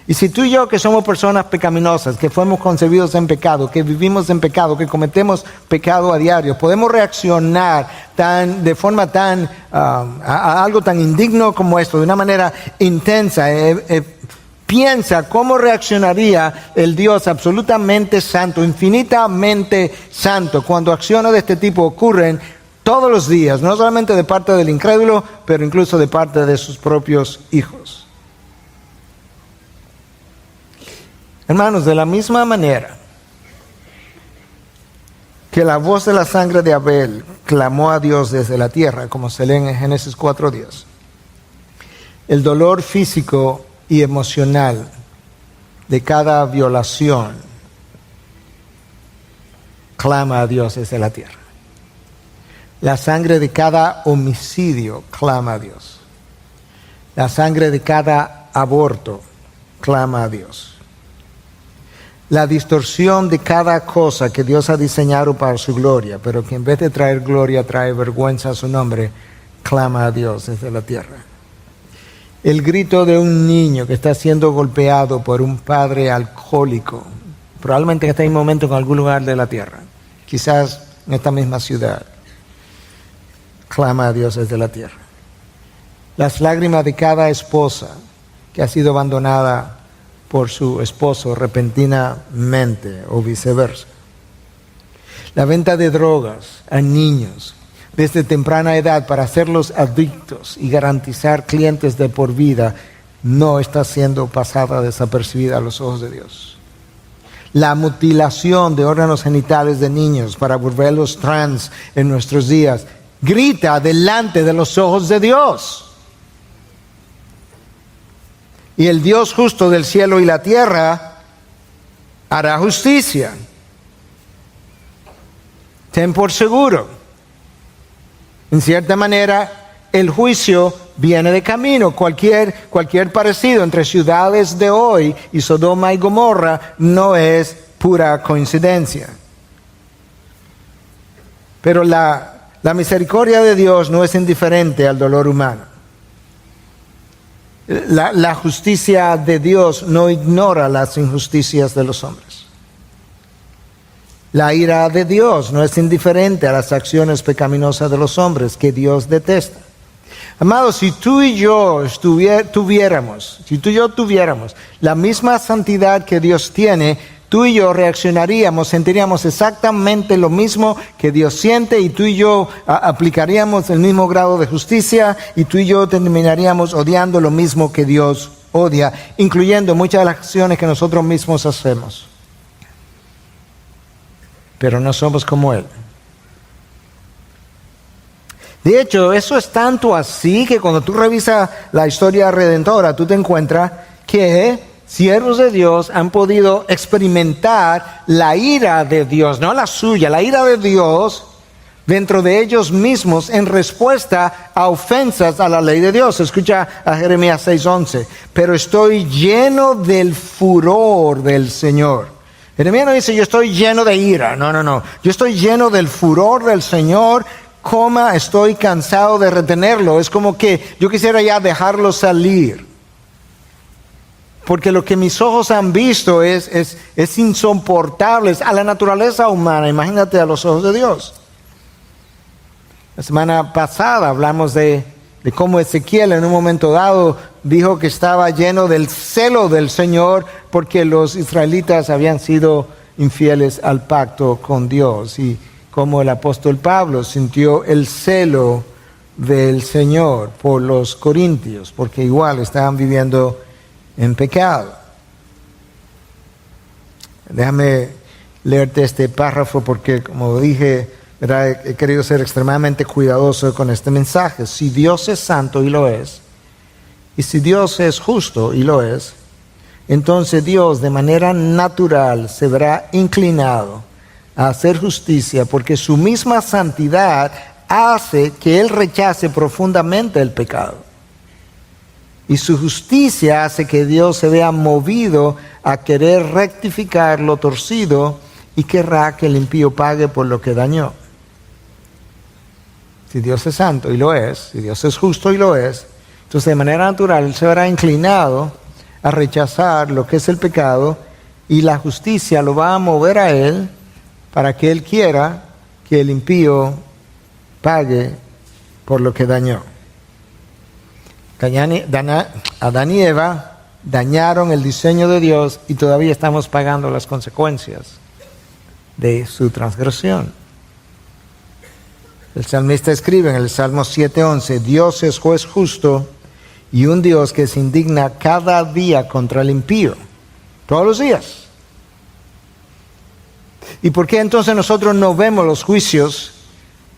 Y si tú y yo, que somos personas pecaminosas, que fuimos concebidos en pecado, que vivimos en pecado, que cometemos pecado a diario, podemos reaccionar de forma tan a algo tan indigno como esto, de una manera intensa. Piensa cómo reaccionaría el Dios absolutamente santo, infinitamente santo, cuando acciones de este tipo ocurren todos los días, no solamente de parte del incrédulo, pero incluso de parte de sus propios hijos. Hermanos, de la misma manera que la voz de la sangre de Abel clamó a Dios desde la tierra, como se lee en Génesis 4:10, el dolor físico y emocional de cada violación clama a Dios desde la tierra. La sangre de cada homicidio clama a Dios. La sangre de cada aborto clama a Dios. La distorsión de cada cosa que Dios ha diseñado para su gloria, pero que en vez de traer gloria trae vergüenza a su nombre, clama a Dios desde la tierra. El grito de un niño que está siendo golpeado por un padre alcohólico, probablemente en este momento en algún lugar de la tierra, quizás en esta misma ciudad, clama a Dios desde la tierra. Las lágrimas de cada esposa que ha sido abandonada por su esposo repentinamente o viceversa. La venta de drogas a niños desde temprana edad para hacerlos adictos y garantizar clientes de por vida no está siendo pasada desapercibida a los ojos de Dios. La mutilación de órganos genitales de niños para volverlos trans en nuestros días grita delante de los ojos de Dios. Y el Dios justo del cielo y la tierra hará justicia. Ten por seguro. En cierta manera, el juicio viene de camino. Cualquier parecido entre ciudades de hoy y Sodoma y Gomorra no es pura coincidencia. Pero la misericordia de Dios no es indiferente al dolor humano. La justicia de Dios no ignora las injusticias de los hombres. La ira de Dios no es indiferente a las acciones pecaminosas de los hombres que Dios detesta. Amados, si tú y yo tuviéramos la misma santidad que Dios tiene, tú y yo reaccionaríamos, sentiríamos exactamente lo mismo que Dios siente, y tú y yo aplicaríamos el mismo grado de justicia, y tú y yo terminaríamos odiando lo mismo que Dios odia, incluyendo muchas de las acciones que nosotros mismos hacemos. Pero no somos como Él. De hecho, eso es tanto así que cuando tú revisas la historia redentora, tú te encuentras que siervos de Dios han podido experimentar la ira de Dios, no la suya, la ira de Dios dentro de ellos mismos en respuesta a ofensas a la ley de Dios. Escucha a Jeremías 6:11. Pero estoy lleno del furor del Señor. Jeremías no dice yo estoy lleno de ira, no. Yo estoy lleno del furor del Señor, estoy cansado de retenerlo. Es como que yo quisiera ya dejarlo salir. Porque lo que mis ojos han visto es insoportable, es a la naturaleza humana. Imagínate a los ojos de Dios. La semana pasada hablamos de cómo Ezequiel en un momento dado dijo que estaba lleno del celo del Señor porque los israelitas habían sido infieles al pacto con Dios. Y como el apóstol Pablo sintió el celo del Señor por los corintios, porque igual estaban viviendo en pecado. Déjame leerte este párrafo porque, como dije, ¿verdad? He querido ser extremadamente cuidadoso con este mensaje. Si Dios es santo, y lo es, y si Dios es justo, y lo es, entonces Dios de manera natural se verá inclinado a hacer justicia porque su misma santidad hace que Él rechace profundamente el pecado. Y su justicia hace que Dios se vea movido a querer rectificar lo torcido y querrá que el impío pague por lo que dañó. Si Dios es santo, y lo es, si Dios es justo, y lo es, entonces de manera natural Él se verá inclinado a rechazar lo que es el pecado y la justicia lo va a mover a Él para que Él quiera que el impío pague por lo que dañó. Adán y Eva dañaron el diseño de Dios y todavía estamos pagando las consecuencias de su transgresión. El salmista escribe en el Salmo 7:11, Dios es juez justo y un Dios que se indigna cada día contra el impío, todos los días. ¿Y por qué entonces nosotros no vemos los juicios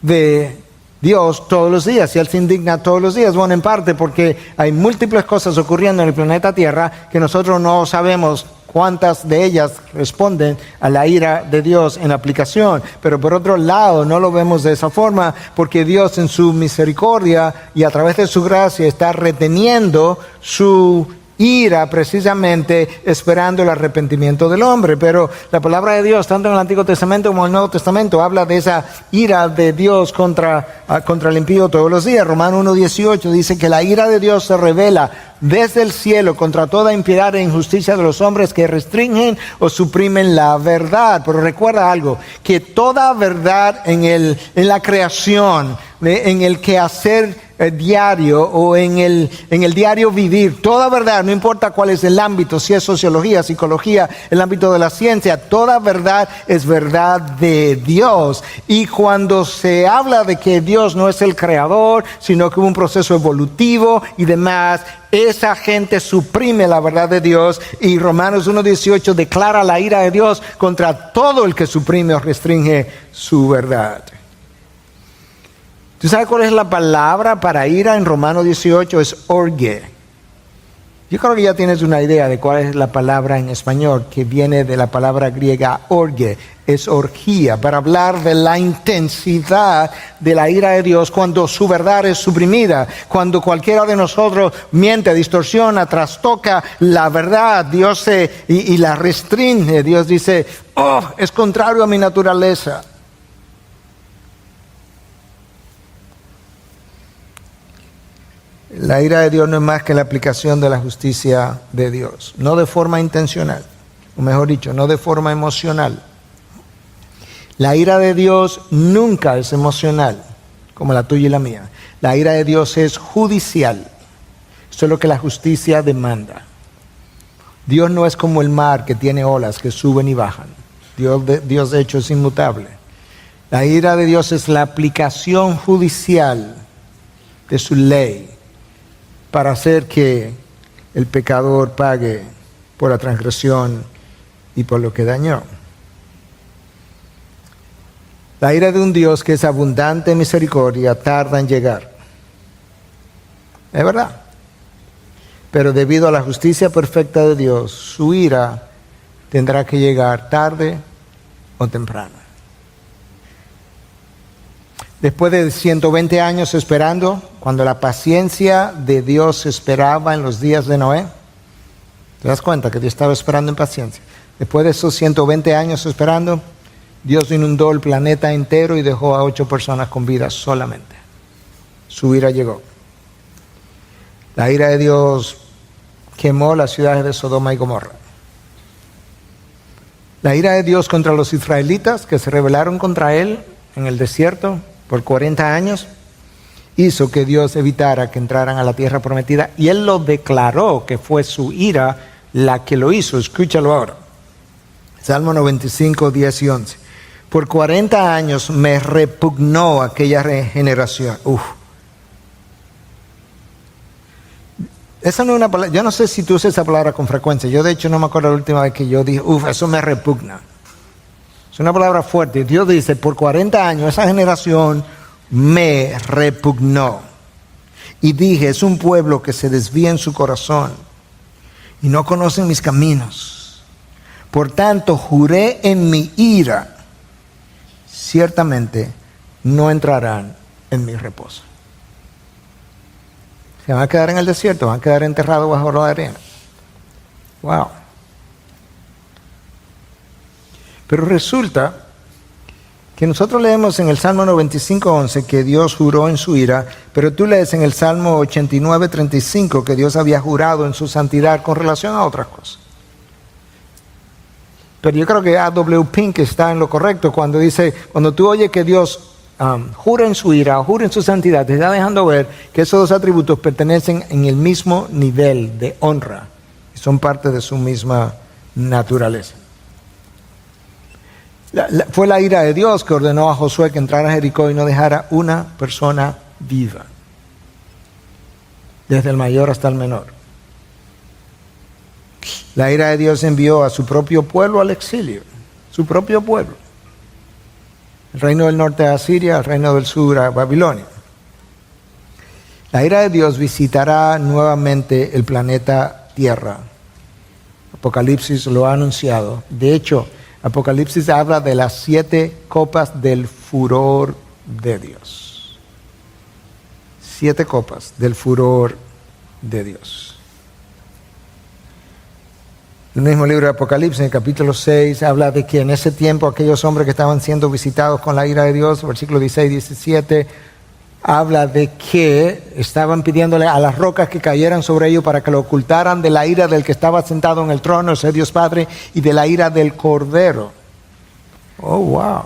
de Dios todos los días? Si Él se indigna todos los días, bueno, en parte porque hay múltiples cosas ocurriendo en el planeta Tierra que nosotros no sabemos cuántas de ellas responden a la ira de Dios en aplicación. Pero por otro lado, no lo vemos de esa forma porque Dios en su misericordia y a través de su gracia está reteniendo su ira precisamente esperando el arrepentimiento del hombre. Pero la palabra de Dios, tanto en el Antiguo Testamento como en el Nuevo Testamento, habla de esa ira de Dios contra el impío todos los días. Romanos 1:18 dice que la ira de Dios se revela desde el cielo contra toda impiedad e injusticia de los hombres que restringen o suprimen la verdad. Pero recuerda algo, que toda verdad en la creación, en el quehacer diario o en el diario vivir, toda verdad, no importa cuál es el ámbito, si es sociología, psicología, el ámbito de la ciencia, toda verdad es verdad de Dios. Y cuando se habla de que Dios no es el creador, sino que hubo un proceso evolutivo y demás, esa gente suprime la verdad de Dios, y Romanos 1:18 declara la ira de Dios contra todo el que suprime o restringe su verdad. ¿Tú sabes cuál es la palabra para ira en Romanos 18? Es orge. Yo creo que ya tienes una idea de cuál es la palabra en español, que viene de la palabra griega orge. Es orgía, para hablar de la intensidad de la ira de Dios cuando su verdad es suprimida, cuando cualquiera de nosotros miente, distorsiona, trastoca la verdad, Dios y la restringe. Dios dice, es contrario a mi naturaleza. La ira de Dios no es más que la aplicación de la justicia de Dios, no de forma intencional, o mejor dicho, no de forma emocional. La ira de Dios nunca es emocional, como la tuya y la mía. La ira de Dios es judicial. Eso es lo que la justicia demanda. Dios no es como el mar que tiene olas que suben y bajan. Dios de hecho es inmutable. La ira de Dios es la aplicación judicial de su ley para hacer que el pecador pague por la transgresión y por lo que dañó. La ira de un Dios que es abundante en misericordia tarda en llegar. Es verdad. Pero debido a la justicia perfecta de Dios, su ira tendrá que llegar tarde o temprano. Después de 120 años esperando, cuando la paciencia de Dios esperaba en los días de Noé, ¿te das cuenta que Dios estaba esperando en paciencia? Después de esos 120 años esperando, Dios inundó el planeta entero y dejó a 8 personas con vida solamente. Su ira llegó. La ira de Dios quemó las ciudades de Sodoma y Gomorra. La ira de Dios contra los israelitas que se rebelaron contra Él en el desierto por 40 años hizo que Dios evitara que entraran a la tierra prometida, y Él lo declaró que fue su ira la que lo hizo. Escúchalo ahora. Salmo 95, 10 y 11. Por 40 años me repugnó aquella generación. esa no es una palabra, yo no sé si tú usas esa palabra con frecuencia. Yo de hecho no me acuerdo la última vez que yo dije, eso me repugna. Es una palabra fuerte. Dios dice, por 40 años esa generación me repugnó. Y dije, es un pueblo que se desvía en su corazón y no conocen mis caminos. Por tanto, juré en mi ira, ciertamente no entrarán en mi reposo. Se van a quedar en el desierto, van a quedar enterrados bajo la arena. Wow. Pero resulta que nosotros leemos en el Salmo 95:11 que Dios juró en su ira, pero tú lees en el Salmo 89:35 que Dios había jurado en su santidad con relación a otras cosas. Pero yo creo que A.W. Pink está en lo correcto cuando dice, cuando tú oyes que Dios jura en su ira o jura en su santidad, te está dejando ver que esos dos atributos pertenecen en el mismo nivel de honra y son parte de su misma naturaleza. Fue la ira de Dios que ordenó a Josué que entrara a Jericó y no dejara una persona viva, desde el mayor hasta el menor. La ira de Dios envió a su propio pueblo al exilio, su propio pueblo. El reino del norte a Asiria, el reino del sur a Babilonia. La ira de Dios visitará nuevamente el planeta Tierra. Apocalipsis lo ha anunciado. De hecho, Apocalipsis habla de las 7 copas del furor de Dios. 7 copas del furor de Dios. El mismo libro de Apocalipsis, en el capítulo 6, habla de que en ese tiempo aquellos hombres que estaban siendo visitados con la ira de Dios, versículo 16 y 17, habla de que estaban pidiéndole a las rocas que cayeran sobre ellos para que lo ocultaran de la ira del que estaba sentado en el trono, ese Dios Padre, y de la ira del Cordero. Oh, wow.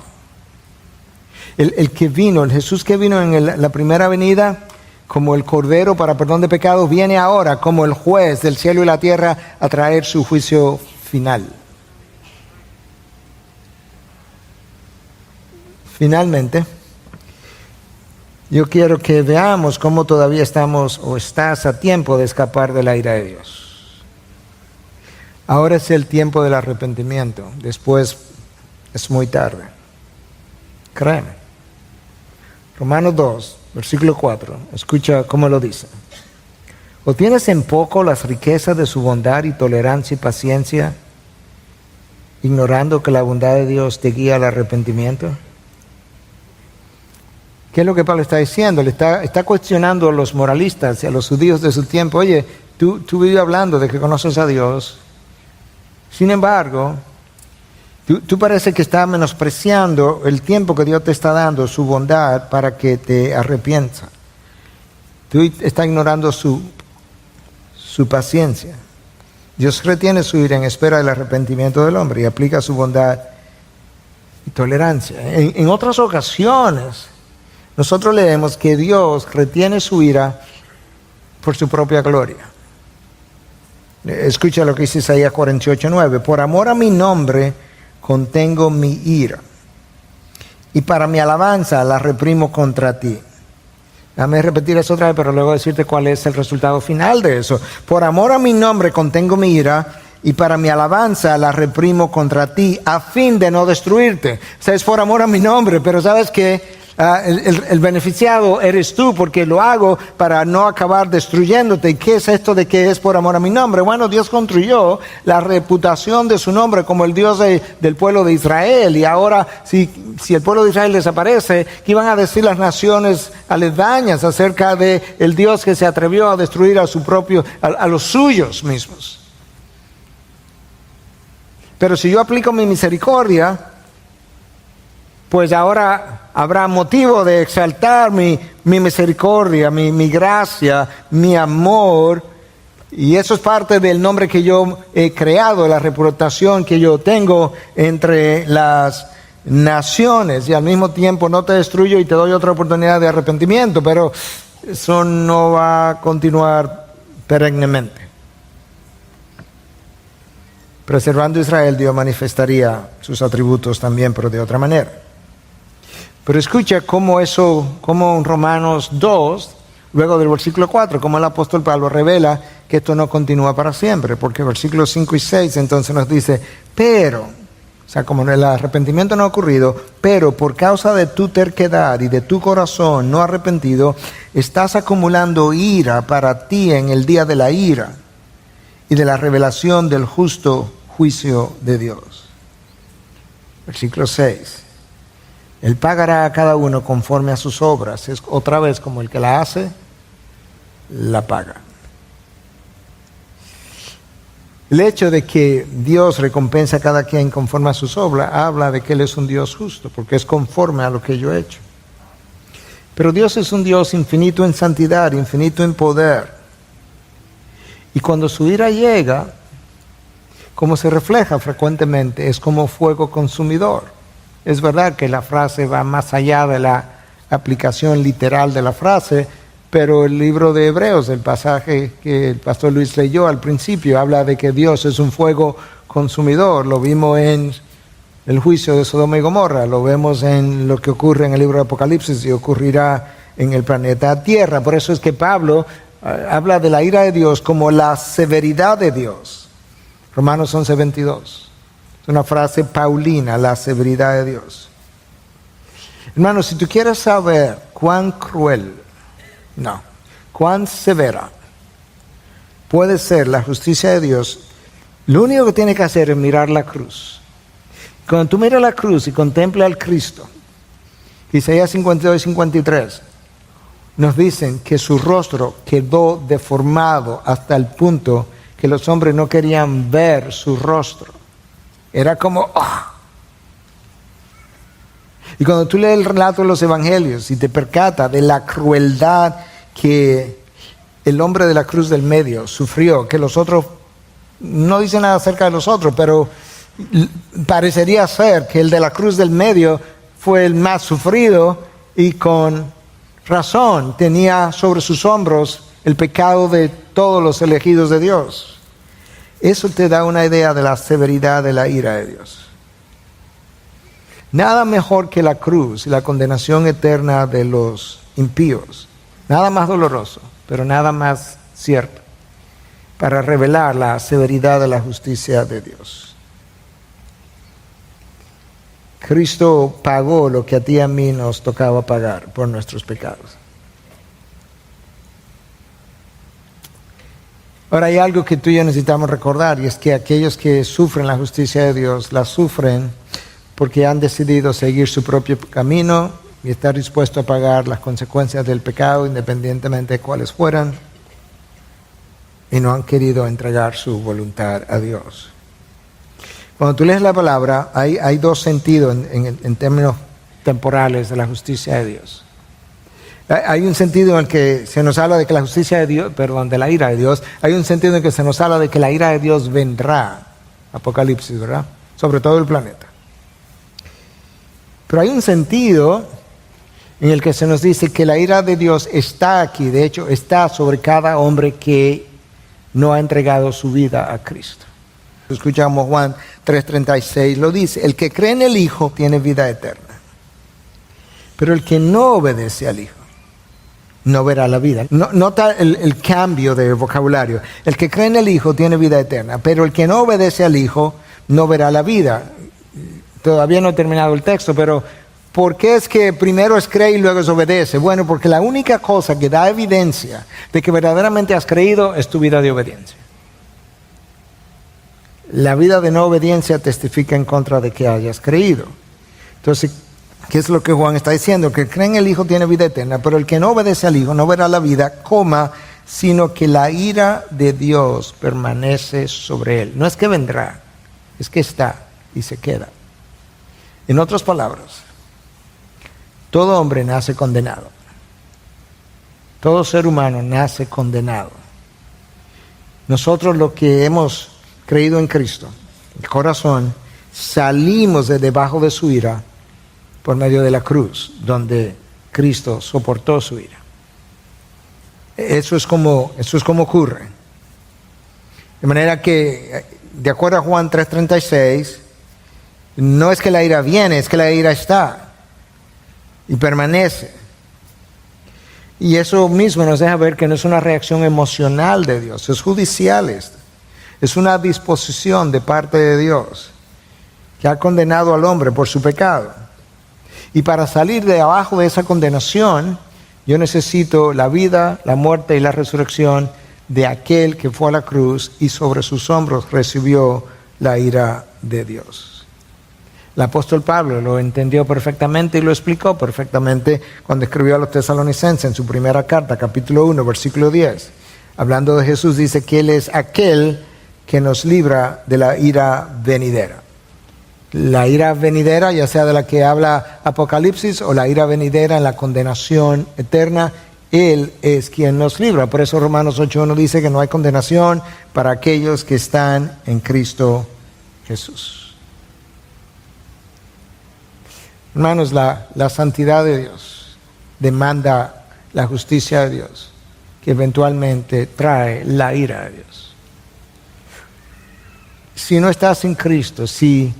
El que vino, el Jesús que vino en la primera venida, como el Cordero para perdón de pecados, viene ahora como el juez del cielo y la tierra a traer su juicio final. Finalmente, yo quiero que veamos cómo todavía estamos o estás a tiempo de escapar de la ira de Dios. Ahora es el tiempo del arrepentimiento, después es muy tarde. Créeme. Romanos 2, versículo 4, escucha cómo lo dice. ¿O tienes en poco las riquezas de su bondad y tolerancia y paciencia, ignorando que la bondad de Dios te guía al arrepentimiento? ¿Qué es lo que Pablo está diciendo? Le está cuestionando a los moralistas y a los judíos de su tiempo. Oye, tú vives hablando de que conoces a Dios. Sin embargo, tú parece que estás menospreciando el tiempo que Dios te está dando, su bondad, para que te arrepientas. Tú estás ignorando su paciencia. Dios retiene su ira en espera del arrepentimiento del hombre y aplica su bondad y tolerancia. En otras ocasiones, nosotros leemos que Dios retiene su ira por su propia gloria. Escucha lo que dice Isaías 48:9. Por amor a mi nombre contengo mi ira, y para mi alabanza la reprimo contra ti. Déjame repetir eso otra vez, pero luego decirte cuál es el resultado final de eso. Por amor a mi nombre contengo mi ira, y para mi alabanza la reprimo contra ti, a fin de no destruirte. O sea, es por amor a mi nombre, pero ¿sabes qué? El beneficiado eres tú, porque lo hago para no acabar destruyéndote. ¿Y qué es esto de que es por amor a mi nombre? Bueno, Dios construyó la reputación de su nombre como el Dios del pueblo de Israel, y ahora si el pueblo de Israel desaparece, ¿qué iban a decir las naciones aledañas acerca de el Dios que se atrevió a destruir a los suyos mismos? Pero si yo aplico mi misericordia, pues ahora habrá motivo de exaltar mi misericordia, mi gracia, mi amor. Y eso es parte del nombre que yo he creado, la reputación que yo tengo entre las naciones. Y al mismo tiempo no te destruyo y te doy otra oportunidad de arrepentimiento, pero eso no va a continuar perennemente. Preservando a Israel, Dios manifestaría sus atributos también, pero de otra manera. Pero escucha cómo en Romanos 2, luego del versículo 4, como el apóstol Pablo revela que esto no continúa para siempre, porque versículos 5 y 6 entonces nos dice, pero, o sea, como el arrepentimiento no ha ocurrido, pero por causa de tu terquedad y de tu corazón no arrepentido, estás acumulando ira para ti en el día de la ira y de la revelación del justo juicio de Dios. Versículo 6. Él pagará a cada uno conforme a sus obras. Es otra vez como el que la hace, la paga. El hecho de que Dios recompensa a cada quien conforme a sus obras habla de que Él es un Dios justo, porque es conforme a lo que yo he hecho. Pero Dios es un Dios infinito en santidad, infinito en poder. Y cuando su ira llega, como se refleja frecuentemente, es como fuego consumidor. Es verdad que la frase va más allá de la aplicación literal de la frase, pero el libro de Hebreos, el pasaje que el pastor Luis leyó al principio, habla de que Dios es un fuego consumidor. Lo vimos en el juicio de Sodoma y Gomorra, lo vemos en lo que ocurre en el libro de Apocalipsis y ocurrirá en el planeta Tierra. Por eso es que Pablo habla de la ira de Dios como la severidad de Dios. Romanos 11:22. Es una frase paulina, la severidad de Dios. Hermanos, si tú quieres saber cuán cruel, cuán severa puede ser la justicia de Dios, lo único que tienes que hacer es mirar la cruz. Cuando tú miras la cruz y contemplas al Cristo, Isaías 52 y 53, nos dicen que su rostro quedó deformado hasta el punto que los hombres no querían ver su rostro. Era como, Y cuando tú lees el relato de los evangelios y te percatas de la crueldad que el hombre de la cruz del medio sufrió, que los otros, no dicen nada acerca de los otros, pero parecería ser que el de la cruz del medio fue el más sufrido y con razón tenía sobre sus hombros el pecado de todos los elegidos de Dios. Eso te da una idea de la severidad de la ira de Dios. Nada mejor que la cruz y la condenación eterna de los impíos. Nada más doloroso, pero nada más cierto, para revelar la severidad de la justicia de Dios. Cristo pagó lo que a ti y a mí nos tocaba pagar por nuestros pecados. Ahora hay algo que tú y yo necesitamos recordar, y es que aquellos que sufren la justicia de Dios, la sufren porque han decidido seguir su propio camino y estar dispuestos a pagar las consecuencias del pecado, independientemente de cuáles fueran, y no han querido entregar su voluntad a Dios. Cuando tú lees la palabra, hay dos sentidos en términos temporales de la justicia de Dios. Hay un sentido en que se nos habla de que la justicia de Dios, de la ira de Dios. Hay un sentido en que se nos habla de que la ira de Dios vendrá. Apocalipsis, ¿verdad? Sobre todo el planeta. Pero hay un sentido en el que se nos dice que la ira de Dios está aquí. De hecho, está sobre cada hombre que no ha entregado su vida a Cristo. Escuchamos Juan 3:36, lo dice: el que cree en el Hijo tiene vida eterna. Pero el que no obedece al Hijo no verá la vida. Nota el cambio de vocabulario. El que cree en el Hijo tiene vida eterna, pero el que no obedece al Hijo no verá la vida. Todavía no he terminado el texto, pero ¿por qué es que primero es cree y luego es obedece? Bueno, porque la única cosa que da evidencia de que verdaderamente has creído es tu vida de obediencia. La vida de no obediencia testifica en contra de que hayas creído. Entonces, ¿qué es lo que Juan está diciendo? Que cree en el Hijo tiene vida eterna, pero el que no obedece al Hijo no verá la vida, sino que la ira de Dios permanece sobre él. No es que vendrá, es que está y se queda. En otras palabras, todo hombre nace condenado. Todo ser humano nace condenado. Nosotros, los que hemos creído en Cristo, el corazón, salimos de debajo de su ira por medio de la cruz, donde Cristo soportó su ira. Eso es como ocurre. De manera que, de acuerdo a Juan 3:36, no es que la ira viene, es que la ira está y permanece. Y eso mismo nos deja ver que no es una reacción emocional de Dios, es judicial esto. Es una disposición de parte de Dios que ha condenado al hombre por su pecado. Y para salir de abajo de esa condenación, yo necesito la vida, la muerte y la resurrección de aquel que fue a la cruz y sobre sus hombros recibió la ira de Dios. El apóstol Pablo lo entendió perfectamente y lo explicó perfectamente cuando escribió a los tesalonicenses en su primera carta, capítulo 1, versículo 10. Hablando de Jesús, dice que Él es aquel que nos libra de la ira venidera. La ira venidera, ya sea de la que habla Apocalipsis o la ira venidera en la condenación eterna, Él es quien nos libra. Por eso Romanos 8:1 dice que no hay condenación para aquellos que están en Cristo Jesús. Hermanos, la santidad de Dios demanda la justicia de Dios, que eventualmente trae la ira de Dios. Si no estás en Cristo, si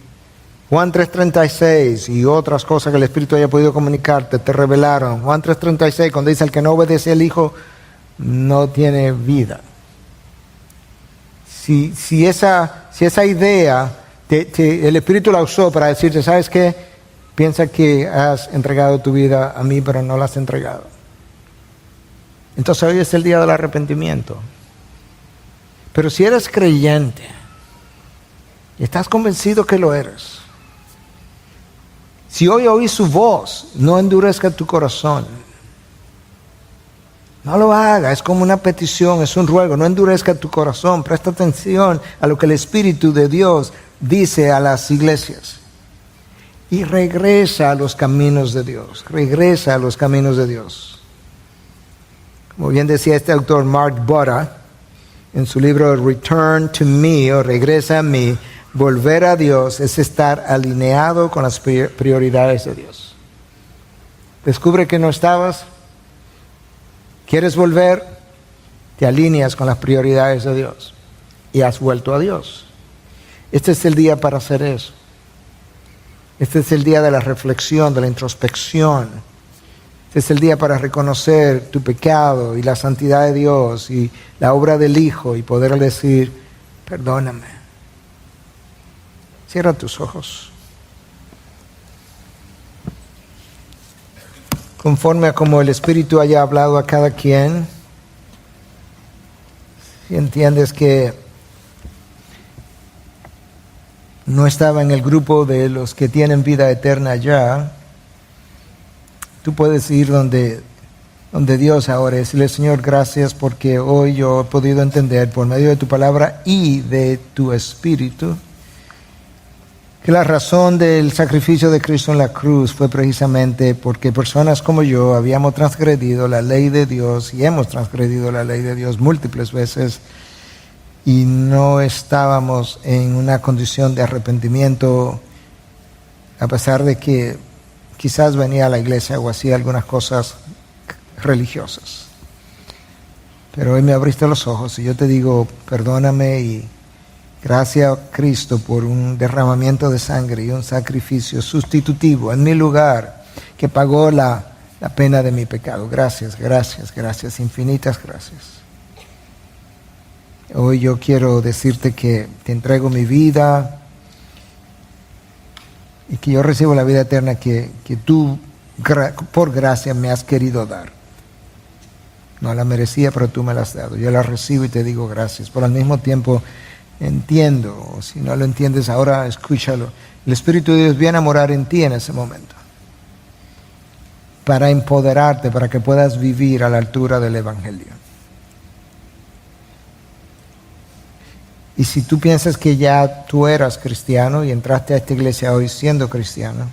Juan 3:36 y otras cosas que el Espíritu haya podido comunicarte te revelaron. Juan 3:36, cuando dice: el que no obedece al Hijo no tiene vida. Si esa idea el Espíritu la usó para decirte, ¿sabes qué? Piensa que has entregado tu vida a mí, pero no la has entregado. Entonces hoy es el día del arrepentimiento. Pero si eres creyente y estás convencido que lo eres, si hoy oís su voz, no endurezca tu corazón. No lo haga, es como una petición, es un ruego. No endurezca tu corazón. Presta atención a lo que el Espíritu de Dios dice a las iglesias. Y regresa a los caminos de Dios. Regresa a los caminos de Dios. Como bien decía este autor Mark Buddha en su libro Return to Me, o Regresa a mí, volver a Dios es estar alineado con las prioridades de Dios. Descubre que no estabas, quieres volver, te alineas con las prioridades de Dios y has vuelto a Dios. Este es el día para hacer eso. Este es el día de la reflexión, de la introspección. Este es el día para reconocer tu pecado y la santidad de Dios y la obra del Hijo y poder decir: perdóname. Cierra tus ojos. Conforme a como el Espíritu haya hablado a cada quien, si entiendes que no estaba en el grupo de los que tienen vida eterna ya, tú puedes ir donde Dios ahora y decirle: Señor, gracias porque hoy yo he podido entender por medio de tu palabra y de tu Espíritu que la razón del sacrificio de Cristo en la cruz fue precisamente porque personas como yo habíamos transgredido la ley de Dios y hemos transgredido la ley de Dios múltiples veces y no estábamos en una condición de arrepentimiento, a pesar de que quizás venía a la iglesia o hacía algunas cosas religiosas. Pero hoy me abriste los ojos y yo te digo: perdóname y gracias a Cristo por un derramamiento de sangre y un sacrificio sustitutivo en mi lugar que pagó la pena de mi pecado. Gracias, gracias, gracias, infinitas gracias. Hoy yo quiero decirte que te entrego mi vida y que yo recibo la vida eterna que tú por gracia me has querido dar. No la merecía, pero tú me la has dado. Yo la recibo y te digo gracias. Pero al mismo tiempo entiendo, o si no lo entiendes ahora, escúchalo. El Espíritu de Dios viene a morar en ti en ese momento para empoderarte, para que puedas vivir a la altura del Evangelio. Y si tú piensas que ya tú eras cristiano y entraste a esta iglesia hoy siendo cristiano,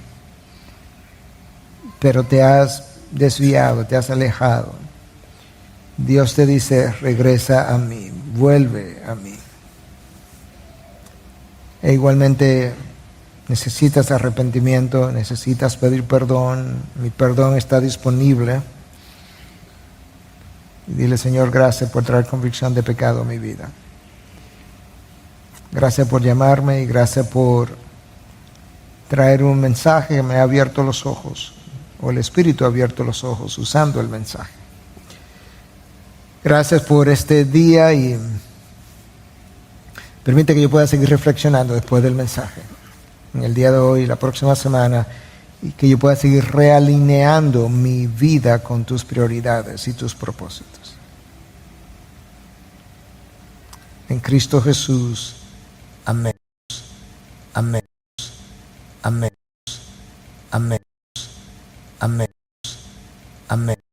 pero te has desviado, te has alejado, Dios te dice: regresa a mí, vuelve a mí. E igualmente necesitas arrepentimiento, necesitas pedir perdón. Mi perdón está disponible. Y dile: Señor, gracias por traer convicción de pecado a mi vida. Gracias por llamarme y gracias por traer un mensaje que me ha abierto los ojos, o el Espíritu ha abierto los ojos usando el mensaje. Gracias por este día y permite que yo pueda seguir reflexionando después del mensaje, en el día de hoy, la próxima semana, y que yo pueda seguir realineando mi vida con tus prioridades y tus propósitos. En Cristo Jesús. Amén. Amén. Amén. Amén. Amén. Amén.